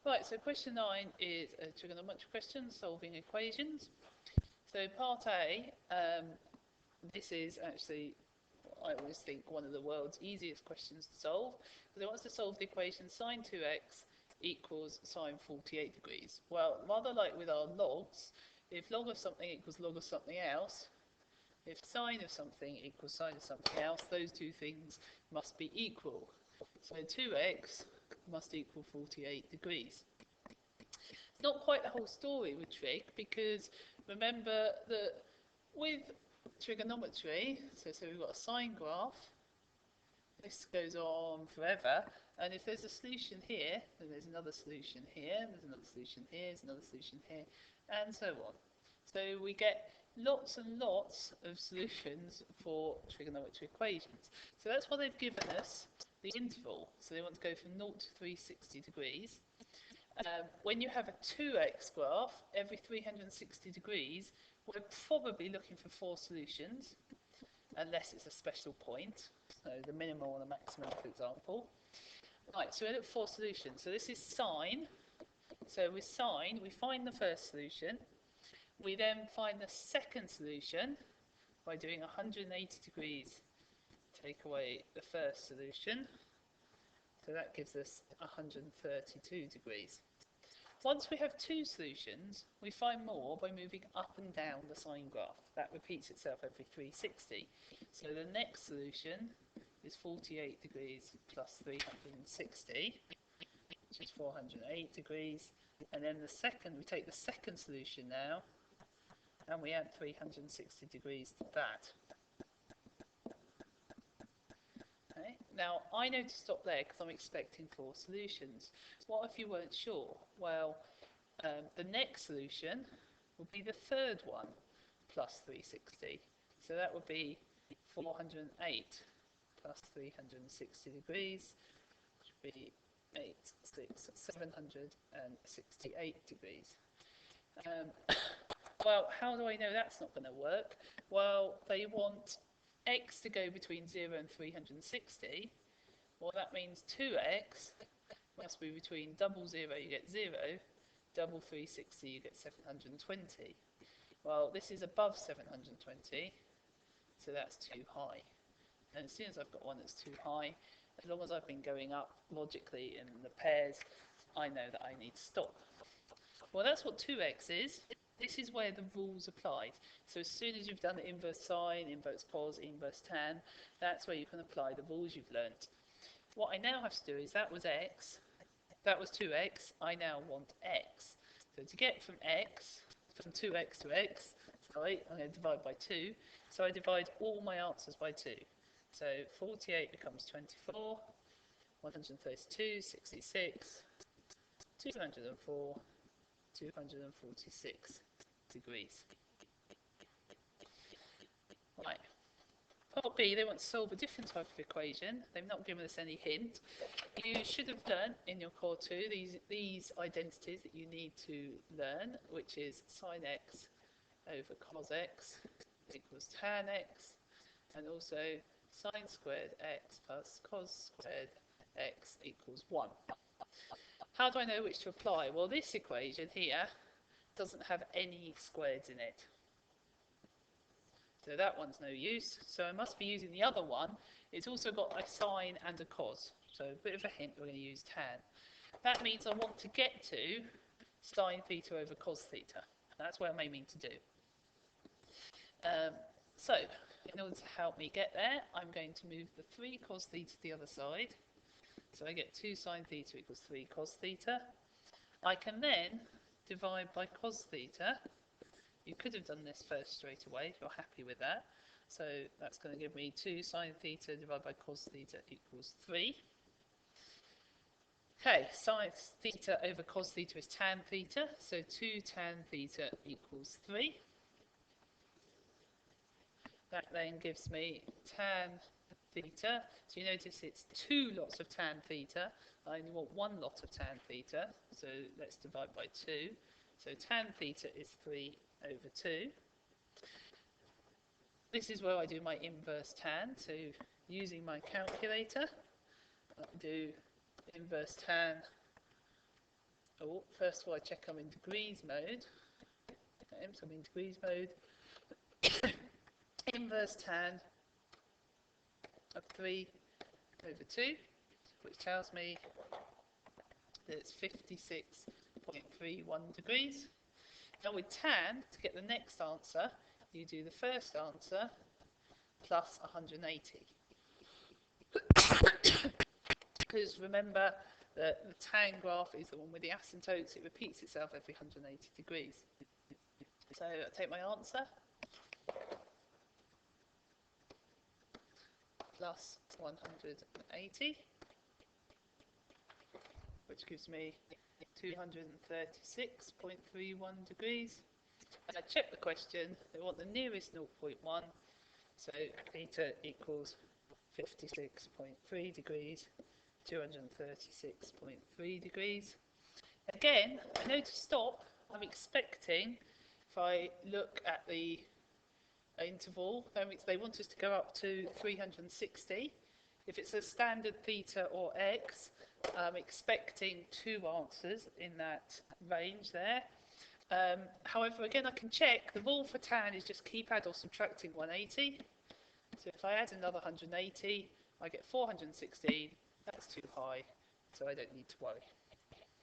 Right, so question 9 is a trigonometric question, solving equations. So part A, this is actually, I always think, one of the world's easiest questions to solve, because it wants to solve the equation sine 2x equals sine 48 degrees. Well, rather like with our logs, if log of something equals log of something else, if sine of something equals sine of something else, those two things must be equal. So 2x must equal 48 degrees. It's not quite the whole story with trig, because remember that with trigonometry, so we've got a sine graph, this goes on forever, and if there's a solution here, then there's another solution here, there's another solution here, there's another solution here, and so on. So we get lots and lots of solutions for trigonometric equations. So that's why they've given us the interval. So they want to go from 0 to 360 degrees. When you have a 2x graph, every 360 degrees, we're probably looking for 4 solutions, unless it's a special point, so the minimal and the maximum, for example. Right, so we look for 4 solutions. So this is sine. So with sine, we find the first solution. We then find the second solution by doing 180 degrees, take away the first solution. So that gives us 132 degrees. Once we have 2 solutions, we find more by moving up and down the sine graph. That repeats itself every 360. So the next solution is 48 degrees plus 360, which is 408 degrees. And then we take the second solution now, and we add 360 degrees to that. Okay. Now, I know to stop there because I'm expecting 4 solutions. What if you weren't sure? Well, the next solution would be the third one plus 360. So that would be 408 plus 360 degrees, which would be 768 degrees. Well, how do I know that's not going to work? Well, they want x to go between 0 and 360. Well, that means 2x must be between double 0, you get 0, double 360, you get 720. Well, this is above 720, so that's too high. And as soon as I've got one that's too high, as long as I've been going up logically in the pairs, I know that I need to stop. Well, that's what 2x is. This is where the rules applied. So as soon as you've done the inverse sine, inverse cos, inverse tan, that's where you can apply the rules you've learnt. What I now have to do is, that was x, that was 2x, I now want x. So to get from 2x to x, sorry, I'm going to divide by 2. So I divide all my answers by 2. So 48 becomes 24, 132, 66, 204, 246 degrees. Right. Part B, they want to solve a different type of equation. They've not given us any hint. You should have learnt in your core 2 these identities that you need to learn, which is sine x over cos x equals tan x, and also sine squared x plus cos squared x equals 1. How do I know which to apply? Well, this equation here doesn't have any squareds in it. So that one's no use. So I must be using the other one. It's also got a sine and a cos. So a bit of a hint, we're going to use tan. That means I want to get to sine theta over cos theta. That's what I'm aiming to do. So in order to help me get there, I'm going to move the 3 cos theta to the other side. So I get 2 sine theta equals 3 cos theta. I can then divide by cos theta. You could have done this first straight away if you're happy with that. So that's going to give me 2 sine theta divided by cos theta equals 3. Okay, sine theta over cos theta is tan theta, so 2 tan theta equals 3. That then gives me tan theta. So you notice it's 2 lots of tan theta. I only want 1 lot of tan theta, so let's divide by 2. So tan theta is 3 over 2. This is where I do my inverse tan. So using my calculator, I do inverse tan Oh, first of all, I check I'm in degrees mode. Okay, so I'm in degrees mode. Inverse tan of 3 over 2, which tells me that it's 56.31 degrees. Now with tan, to get the next answer, you do the first answer plus 180. Because remember that the tan graph is the one with the asymptotes, it repeats itself every 180 degrees. So I take my answer, plus 180, which gives me 236.31 degrees. And I check the question, they want the nearest 0.1, so theta equals 56.3 degrees, 236.3 degrees. Again, I know to stop, I'm expecting, if I look at the interval, they want us to go up to 360. If it's a standard theta or x, I'm expecting 2 answers in that range there. However, again, I can check, the rule for tan is just keep add or subtracting 180. So if I add another 180, I get 416. That's too high, so I don't need to worry.